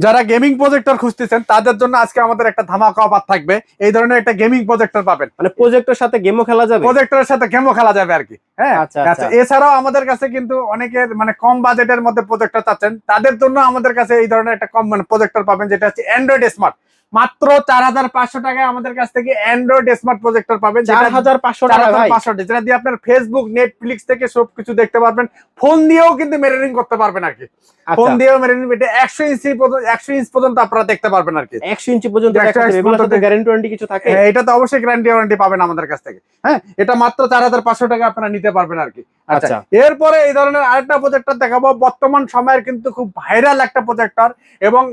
যারা gaming projector খুঁজতেছেন তাদের জন্য আজকে আমাদের একটা ধামাকা অফার থাকবে। এই ধরনের একটা গেমিং প্রজেক্টর পাবেন, মানে প্রজেক্টরের সাথে গেমও খেলা যাবে, প্রজেক্টরের সাথে গেমও খেলা যাবে আর কি। হ্যাঁ, আচ্ছা আচ্ছা। এছাড়াও আমাদের কাছে কিন্তু অনেকের মানে কম বাজেটের মধ্যে প্রজেক্টর চাচ্ছেন, তাদের জন্য আমাদের কাছে এই ধরনের একটা কম মানে প্রজেক্টর পাবেন, যেটা হচ্ছে অ্যান্ড্রয়েড স্মার্ট। মাত্র 4500 টাকায় আমাদের কাছ থেকে অ্যান্ড্রয়েড স্মার্ট প্রজেক্টর পাবেন। 4500 টাকা ভাই, 4500, যেটা দিয়ে আপনার ফেসবুক, নেটফ্লিক্স থেকে সবকিছু দেখতে পারবেন। ফোন দিয়েও কিন্তু মেরিনিং করতে পারবেন আর কি। ফোন দিয়েও মেরিনিং, এটা 100 ইঞ্চি পর্যন্ত, 100 ইঞ্চ পর্যন্ত আপনারা দেখতে পারবেন আর কি। 100 ইঞ্চি পর্যন্ত দেখা যাবে। এগুলোর সাথে গ্যারান্টি ওয়ারেন্টি কিছু থাকে? হ্যাঁ, এটা তো অবশ্যই গ্যারান্টি ওয়ারেন্টি পাবেন আমাদের কাছ থেকে। হ্যাঁ, এটা মাত্র 4500 টাকা আপনারা নিতে পারবেন আর কি। আচ্ছা, এরপরে এই ধরনের আরেকটা প্রজেক্টর দেখাবো। বর্তমান সময়ের কিন্তু খুব ভাইরাল একটা প্রজেক্টর এবং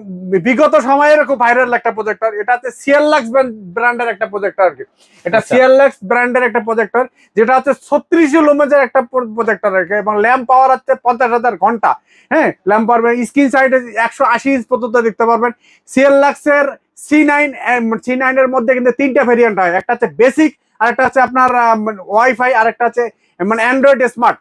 বিগত সময়ের খুব ভাইরাল একটা প্রজেক্টর। এটা হচ্ছে সিএলএক্স ব্র্যান্ডের একটা প্রজেক্টর আর কি। এটা সিএলএক্স ব্র্যান্ডের একটা প্রজেক্টর, যেটা হচ্ছে 36 লুমেজের একটা প্রজেক্টর আর কি, এবং ল্যাম্প পাওয়ার হচ্ছে 50,000 ঘন্টা। হ্যাঁ, ল্যাম্প পাওয়ার, স্ক্রিন সাইডে 180 ইঞ্চ পর্যন্ত দেখতে পারবেন। সিএলএক্স এর C9 এর মধ্যে কিন্তু তিনটা ভেরিয়েন্ট হয়, একটা হচ্ছে বেসিক, আর একটা হচ্ছে আপনার ওয়াইফাই, আর একটা হচ্ছে মানে অ্যান্ড্রয়েড স্মার্ট।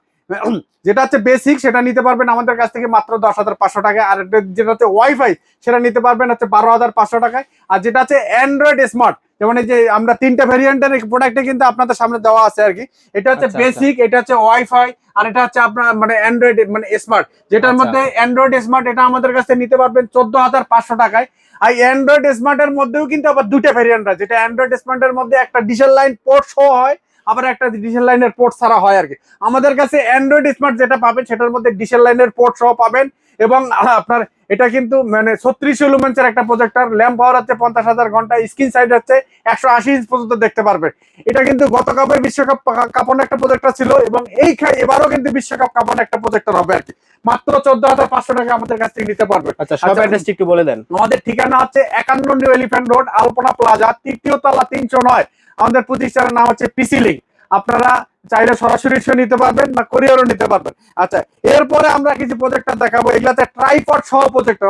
যেটা হচ্ছে বেসিক সেটা নিতে পারবেন আমাদের কাছ থেকে মাত্র 10,500 টাকায়, আর যেটা হচ্ছে ওয়াইফাই সেটা নিতে পারবেন হচ্ছে 12,500 টাকায়। আর যেটা হচ্ছে অ্যান্ড্রয়েড স্মার্ট, যেমন এই যে আমরা তিনটা ভেরিয়েন্টের প্রোডাক্টে কিন্তু আপনাদের সামনে দেওয়া আছে আর কি। এটা হচ্ছে বেসিক, এটা হচ্ছে ওয়াইফাই, আর এটা হচ্ছে আপনার মানে অ্যান্ড্রয়েড মানে স্মার্ট। যেটার মধ্যে অ্যান্ড্রয়েড স্মার্ট, এটা আমাদের কাছে নিতে পারবেন 14,500 টাকায়। আর অ্যান্ড্রয়েড স্মার্টের মধ্যেও কিন্তু আবার দুটো ভেরিয়েন্ট আছে, যেটা অ্যান্ড্রয়েড স্মার্টের মধ্যে একটা ডিজেল লাইন পোর্ট সহ হয়, আবার একটা ডিজেল লাইনের পোর্ট ছাড়া হয় আর কি। আমাদের কাছে অ্যান্ড্রয়েড স্মার্ট যেটা পাবেন সেটার মধ্যে ডিজেল লাইনের পোর্ট সহ পাবেন। এবং আপনার এটা কিন্তু মানে 36 লুমেন্সের একটা প্রজেক্টর, ল্যাম্প পাওয়ার হচ্ছে 50,000 ঘন্টা, স্ক্রিন সাইজ হচ্ছে 180 ইঞ্চ পর্যন্ত দেখতে পারবে। এটা কিন্তু গতকালের বিশ্বকাপ কাঁপানো একটা প্রজেক্টর ছিল, এবং এবারও কিন্তু বিশ্বকাপ কাঁপানো একটা প্রজেক্টর হবে আর কি। মাত্র 14,500 টাকা আমাদের কাছ থেকে নিতে পারবে। আচ্ছা, সব অ্যাড্রেসটি একটু বলে দেন। আমাদের ঠিকানা হচ্ছে 51 নিউ এলিফ্যান্ট রোড, আলপনা প্লাজা, 3য় তলা, 309। আমাদের প্রতিষ্ঠানের নাম হচ্ছে পিসি লিংক। আপনারা চাইলে সরাসরি নিতে পারবেন বা কোরিয়ারও নিতে পারবেন। আচ্ছা, এরপরে আমরা কিছু প্রজেক্টর দেখাবো। এগুলাতে ট্রাইপড সহ প্রজেক্টর,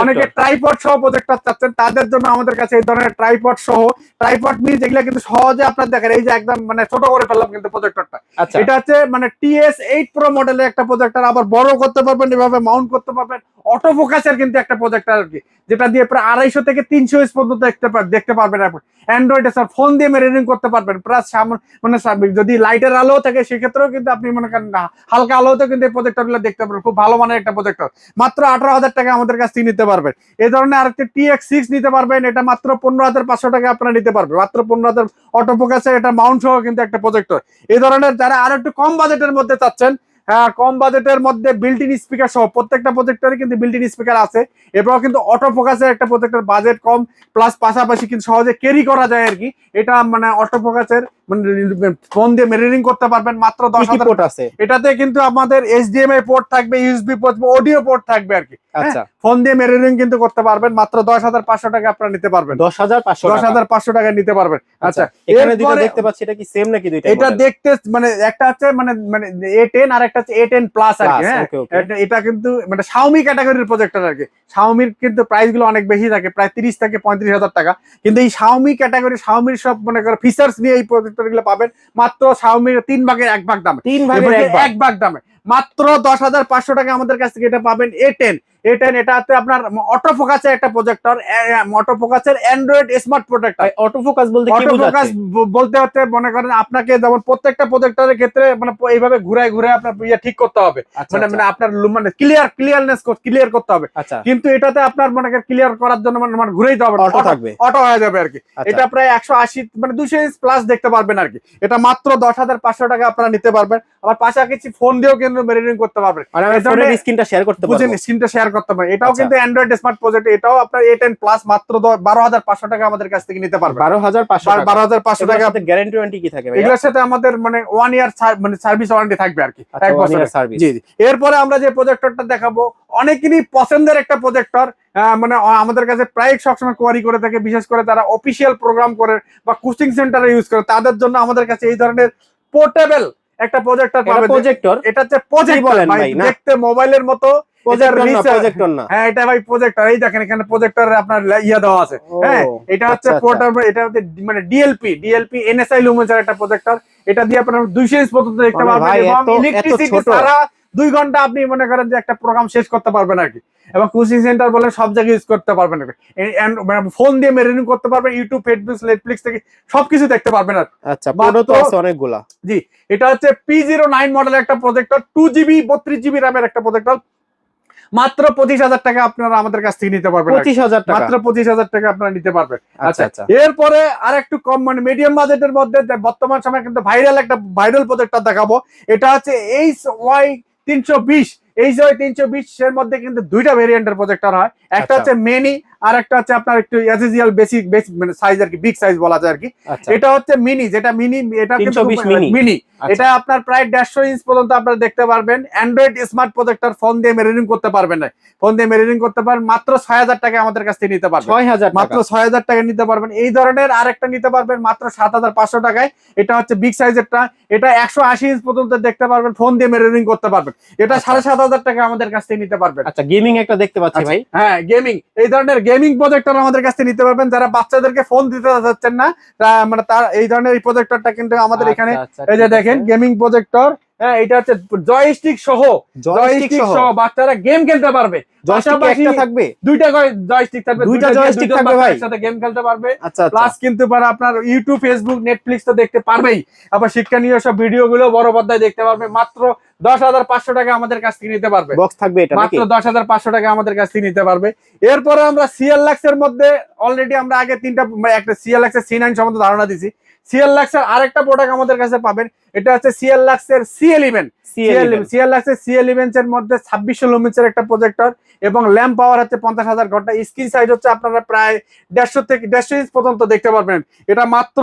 অনেকে ট্রাইপড সহ প্রজেক্টর চাচ্ছেন, তাদের জন্য আমাদের কাছে এই ধরনের ট্রাইপড সহ। ট্রাইপড মিনস এগুলা কিন্তু সহজে আপনার দেখেন, এই যে একদম মানে ছোট করে ফেললাম কিন্তু প্রজেক্টরটা। এটা হচ্ছে মানে TS8 Pro মডেলের একটা প্রজেক্টর, আবার বড় করতে পারবেন, এভাবে মাউন্ট করতে পারবেন। অটো ফোকাসের কিন্তু একটা প্রজেক্টর আর কি, যেটা দিয়ে প্রায় 250 থেকে 300 ইঞ্চ পর্যন্ত দেখতে পারবেন। অ্যান্ড্রয়েড স্যার ফোন দিয়ে মেরিনিং করতে পারবেন। প্লাস মানে যদি লাইটের আলো থাকে সেক্ষেত্রেও কিন্তু আপনি মনে করেন না, হালকা আলোতেও কিন্তু এই প্রজেক্টর গুলো দেখতে পারবেন। খুব ভালো মানের একটা প্রজেক্টর, মাত্র 18,000 টাকা আমাদের কাছ থেকে নিতে পারবেন। এই ধরনের আরেকটা TX6 নিতে পারবেন, এটা মাত্র 15,500 টাকা আপনারা নিতে পারবেন। মাত্র 15,000, অটো ফোকাসের এটা মাউন্ট সহ কিন্তু একটা প্রজেক্টর। এই ধরনের যারা আরো একটু কম বাজেটের মধ্যে চাচ্ছেন, হ্যাঁ, কম বাজেটের মধ্যে বিল্ট ইন স্পিকার সহ, প্রত্যেকটা প্রজেক্টরে কিন্তু বিল্ট ইন স্পিকার আছে, এরপর কিন্তু অটো ফোকাসের একটা প্রজেক্টর, বাজেট কম প্লাস পাশাপাশি কিন্তু সহজে ক্যারি করা যায় আর কি। এটা মানে অটো ফোকাসের মানে ফোন দিয়ে মিররিং করতে পারবেন। মাত্র 10,000 পোর্ট আছে এটাতে, কিন্তু আমাদের HDMI পোর্ট থাকবে, ইউএসবি পোর্ট, অডিও পোর্ট থাকবে আর কি। আচ্ছা, ফোন দিয়ে মিররিং কিন্তু করতে পারবেন। মাত্র 10,500 টাকা আপনারা নিতে পারবেন। 10,500 টাকা নিতে পারবেন। আচ্ছা, এখানে দুটো দেখতে পাচ্ছি, এটা কি সেম নাকি দুইটা? এটা দেখতে মানে একটা হচ্ছে মানে মানে A10 আর একটা হচ্ছে A10 প্লাস আর কি। হ্যাঁ, এটা কিন্তু মানে Xiaomi ক্যাটাগরির প্রজেক্টর আর কি। Xiaomi কিন্তু প্রাইস গুলো অনেক বেশি থাকে, প্রায় 30 থেকে 35,000 টাকা। কিন্তু এই Xiaomi ক্যাটাগরি, Xiaomi সব মনে করো ফিচার্স নিয়ে এই প্রজেক্টর গুলো পাবেন মাত্র Xiaomi 3 ভাগের 1 ভাগ দামে। 3 ভাগের 1 ভাগ দামে মাত্র 10,500 টাকা আমাদের কাছ থেকে এটা পাবেন। A10 এটা হচ্ছে আপনার অটো ফোকাসের একটা প্রজেক্টর, অটো ফোকাসের android smart projector. Auto focus বলতে কি বোঝাচ্ছে? অটো ফোকাস বলতে হচ্ছে মনে করেন আপনাকে যেমন প্রত্যেকটা প্রজেক্টরের ক্ষেত্রে মানে এইভাবে ঘুরে আপনার ঠিক করতে হবে, মানে আপনার মানে ক্লিয়ার করতে হবে। কিন্তু এটাতে আপনার মনে করেন ক্লিয়ার করার জন্য মানে ঘুরেই দেওয়া অটো থাকবে, অটো হয়ে যাবে আর কি। এটা প্রায় 180 মানে 200 ইঞ্চ প্লাস দেখতে পারবেন আর কি। এটা মাত্র 10,500 টাকা আপনারা নিতে পারবেন। আবার পাশাপাশি ফোন দিয়েও কিন্তু মেরিনিং করতে পারবেন, ফোনের স্ক্রিনটা শেয়ার করতে পারবেন, স্ক্রিনটা শেয়ার করতে পারবেন। এটাও কিন্তু অ্যান্ড্রয়েড স্মার্ট প্রজেক্ট, এটাও আপনার A10 প্লাস মাত্র 12,500 টাকা আমাদের কাছ থেকে নিতে পারবেন। 12,500 টাকা। গ্যারান্টি ওয়ারেন্টি কি থাকে? এগুলোর সাথে আমাদের মানে 1 ইয়ার মানে সার্ভিস ওয়ারেন্টি থাকবে আর কি, 1 বছরের সার্ভিস। জি জি। এরপরে আমরা যে প্রজেক্টরটা দেখাবো অনেকেরই পছন্দের একটা প্রজেক্টর, মানে আমাদের কাছে প্রায় সবসময় কোয়ারি করে থাকে, বিশেষ করে তারা অফিসিয়াল প্রোগ্রাম করে বা কোচিং সেন্টারে ইউজ করে, তাদের জন্য আমাদের কাছে এই ধরনের পোর্টেবল একটা প্রজেক্টর পাবেন। এটা হচ্ছে প্রজেক্টর, দেখতে মোবাইলের মতো। হ্যাঁ, এটা ভাই প্রজেক্টর। এই দেখেন এখানে প্রজেক্টরে আপনার ইয়া দেওয়া আছে। হ্যাঁ, এটা হচ্ছে পোর্টেবল, এটা হচ্ছে মানে ডিএলপি NSI লুমেন্সের একটা প্রজেক্টর। এটা দিয়ে আপনারা 200 ইঞ্চ পর্যন্ত দেখতে পারবেন, এবং ইলেকট্রিসিটি ছাড়া 2 ঘন্টা আপনি মনে করেন যে একটা প্রোগ্রাম শেষ করতে পারবেন আর কি। এবং কোচিং সেন্টার বলে সব জায়গায় ইউজ করতে পারবেন, ফোন দিয়ে মেরিনিং করতে পারবেন, ইউটিউব, ফেসবুক, নেটফ্লিক্স থেকে সবকিছু দেখতে পারবেন আর। আচ্ছা, পুরো তো আছে অনেকগুলা। জি, এটা হচ্ছে P09 মডেলের একটা প্রজেক্টর, 2GB 32GB র্যামের একটা প্রজেক্টর। মাত্র 25,000 টাকা আপনারা আমাদের কাছ থেকে নিতে পারবেন। 25,000 টাকা, মাত্র 25,000 টাকা আপনারা নিতে পারবেন। আচ্ছা আচ্ছা। এরপরে আর একটু কম মানে মিডিয়াম বাজেটের মধ্যে বর্তমান সময়ে কিন্তু ভাইরাল প্রজেক্টর দেখাবো। এটা হচ্ছে HY 320। HY 320 এর মধ্যে কিন্তু দুইটা ভেরিয়েন্টের প্রজেক্টর হয়। একটা হচ্ছে মিনি, আর একটা হচ্ছে আপনার একটু অ্যাসিজিয়াল বেসিক মানে সাইজ আর কি, বিগ সাইজ বলা যায় আর কি। এটা হচ্ছে মিনি, যেটা মিনি, এটা কিন্তু মিনি। এটা আপনার প্রায় 150 ইঞ্চ পর্যন্ত আপনারা দেখতে পারবেন। অ্যান্ড্রয়েড স্মার্ট প্রজেক্টর, ফোন দিয়ে মেরিনিং করতে পারবেন না, ফোন দিয়ে মেরিনিং করতে পারেন। মাত্র 6,000 টাকা আমাদের কাছ থেকে নিতে পারবেন। 6,000 মাত্র 6,000 টাকা নিতে পারবেন। এই ধরনের আরেকটা নিতে পারবেন মাত্র 7,500 টাকায়। এটা হচ্ছে বিগ সাইজেরটা, এটা 180 ইঞ্চ পর্যন্ত দেখতে পারবেন, ফোন দিয়ে মেরিনিং করতে পারবেন। এটা 7,500 টাকা আমাদের কাছ থেকে নিতে পারবেন। আচ্ছা, গেমিং একটা দেখতে পাচ্ছি ভাই। হ্যাঁ, গেমিং, এই ধরনের গেমিং প্রজেক্টর আমাদের কাছ থেকে নিতে পারবেন। যারা বাচ্চাদেরকে ফোন দিতে যাচ্ছেন না, মানে তার এই ধরনের এই প্রজেক্টরটা কিন্তু আমাদের এখানে, এই যে দেখেন গেমিং প্রজেক্টর। হ্যাঁ, এটা হচ্ছে জয়স্টিক সহ বাচ্চারা গেম খেলতে পারবে। জয়স্টিক থাকবে, দুইটা জয়স্টিক থাকবে, দুইটা জয়স্টিক থাকবে ভাই, সাথে গেম খেলতে পারবে। আচ্ছা, প্লাস কিন্তু আপনার ইউটিউব, ফেসবুক, নেটফ্লিক্স তো দেখতে পারবেই, আবার শিক্ষণীয় সব ভিডিও গুলো বড় পর্দায় দেখতে পারবে। মাত্র 10,500 টাকা আমাদের কাছ থেকে নিতে পারবে। বক্স থাকবে এটা, মাত্র 10,500 টাকা আমাদের কাছ থেকে নিতে পারবে। এরপরে আমরা CLX এর মধ্যে অলরেডি আমরা আগে একটা CLX এর C9 সম্বন্ধে ধারণা দিছি। CLX এর আরেকটা প্রোডাক্ট আমাদের কাছে পাবেন, এটা হচ্ছে CLX এর C11। CLX এর C11 এর মধ্যে 2600 লুমেন্সের একটা প্রজেক্টর এবং ল্যাম্প পাওয়ার হচ্ছে 50,000 ঘন্টা। স্ক্রিন সাইজ হচ্ছে আপনারা প্রায় 150 ইঞ্চ পর্যন্ত দেখতে পারবেন। এটা মাত্র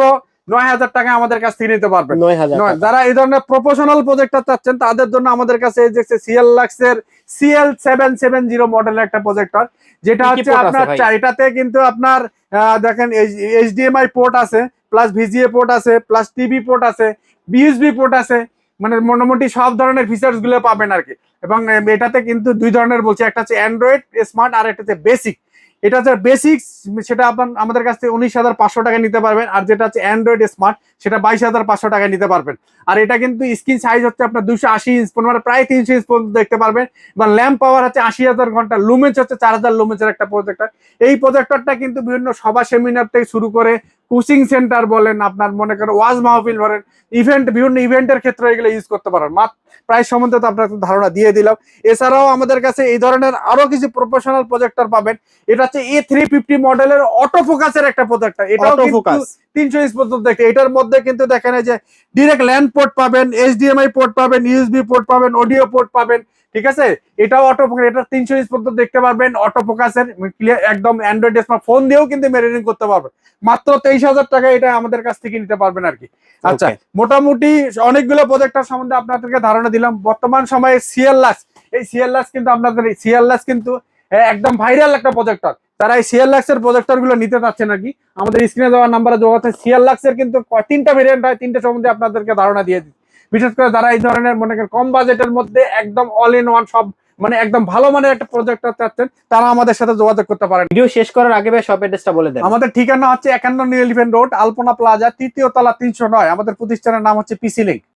9,000 টাকা আমাদের কাছ থেকে নিতে পারবেন। 9,000। যারা এই ধরনের প্রফেশনাল প্রজেক্টর চাচ্ছেন তাদের জন্য আমাদের কাছে এই যে CLX এর CL770 মডেলের একটা প্রজেক্টর, যেটা হচ্ছে আপনার এটাতে কিন্তু আপনার দেখেন HDMI পোর্ট আছে, প্লাস VGA পোর্ট আছে, প্লাস টিভি পোর্ট আছে, USB পোর্ট আছে, মানে মোটামুটি সব ধরনের ফিচার্স গুলো পাবেন আর কি। এবং এটাতে কিন্তু দুই ধরনের বলছি, একটা হচ্ছে অ্যান্ড্রয়েড স্মার্ট আর একটা হচ্ছে বেসিক। এটা হচ্ছে বেসিক, সেটা আমাদের কাছ থেকে 19,500 টাকা নিতে পারবেন। আর যেটা হচ্ছে অ্যান্ড্রয়েড স্মার্ট, সেটা 22,500 টাকা নিতে পারবেন। আর এটা কিন্তু স্ক্রিন সাইজ হচ্ছে আপনার 280 ইঞ্চ, মানে প্রায় 300 ইঞ্চ পর্যন্ত দেখতে পারবেন। এবং ল্যাম্প পাওয়ার হচ্ছে 80,000 ঘন্টা, লুমেন্স হচ্ছে 4,000 লুমেন্সের একটা প্রজেক্টর। এই প্রজেক্টরটা কিন্তু বিভিন্ন সভা সেমিনার থেকে শুরু করে কোচিং সেন্টার বলেন, আপনার মনে করেন ওয়াজ মাহফিল বলেন, বিভিন্ন ইভেন্টের ক্ষেত্রে এগুলো ইউজ করতে পারেন। প্রাইস সম্বন্ধে তো আপনার ধারণা দিয়ে দিলাম। এছাড়াও আমাদের কাছে এই ধরনের আরো কিছু প্রফেশনাল প্রজেক্টর পাবেন। এটা হচ্ছে A350 মডেলের অটো ফোকাসের একটা প্রজেক্টর। এটাও কিন্তু 300 ইঞ্চ পর্যন্ত দেখে। এটার মধ্যে কিন্তু দেখেন যে ডিরেক্ট ল্যান্ড পোর্ট পাবেন, HDMI পোর্ট পাবেন, USB পোর্ট পাবেন, অডিও পোর্ট পাবেন, ঠিক আছে। এটাও অটো ফোকাস, এটা 300 ইঞ্চ পর্যন্ত দেখতে পারবেন, অটো ফোকাসের, ক্লিয়ার একদম। অ্যান্ড্রয়েড স্মার্টফোন দিয়েও কিন্তু মেরিনিং করতে পারবেন। মাত্র 23,000 টাকা এটা আমাদের কাছ থেকে নিতে পারবেন আর কি। আচ্ছা, মোটামুটি অনেকগুলো প্রজেক্টর সম্বন্ধে আপনাদেরকে ধারণা দিলাম। বর্তমান সময়ে CLX, এই CLX কিন্তু আপনাদের CLX কিন্তু একদম ভাইরাল একটা প্রজেক্টর। তারা এই CLX এর প্রজেক্টর গুলো নিতে চাচ্ছেন নাকি, আমাদের স্ক্রিনে দেওয়া নাম্বারে যোগাযোগ। CLX এর কিন্তু 3টা ভেরিয়েন্ট হয়, 3টা সম্বন্ধে আপনাদেরকে ধারণা দিয়ে দিই। বিশেষ করে যারা এই ধরনের মনে করেন কম বাজেটের মধ্যে একদম অল ইন ওয়ান সব, মানে একদম ভালো মানের একটা প্রজেক্টর চাচ্ছেন, তারা আমাদের সাথে যোগাযোগ করতে পারেন। ভিডিও শেষ করার আগে ভাই শপ অ্যাড্রেসটা বলে দেন। আমাদের ঠিকানা হচ্ছে 51 নিউ এলিফ্যান্ট রোড, আলপনা প্লাজা, 3য় তলা, 309। আমাদের প্রতিষ্ঠানের নাম হচ্ছে PC Link।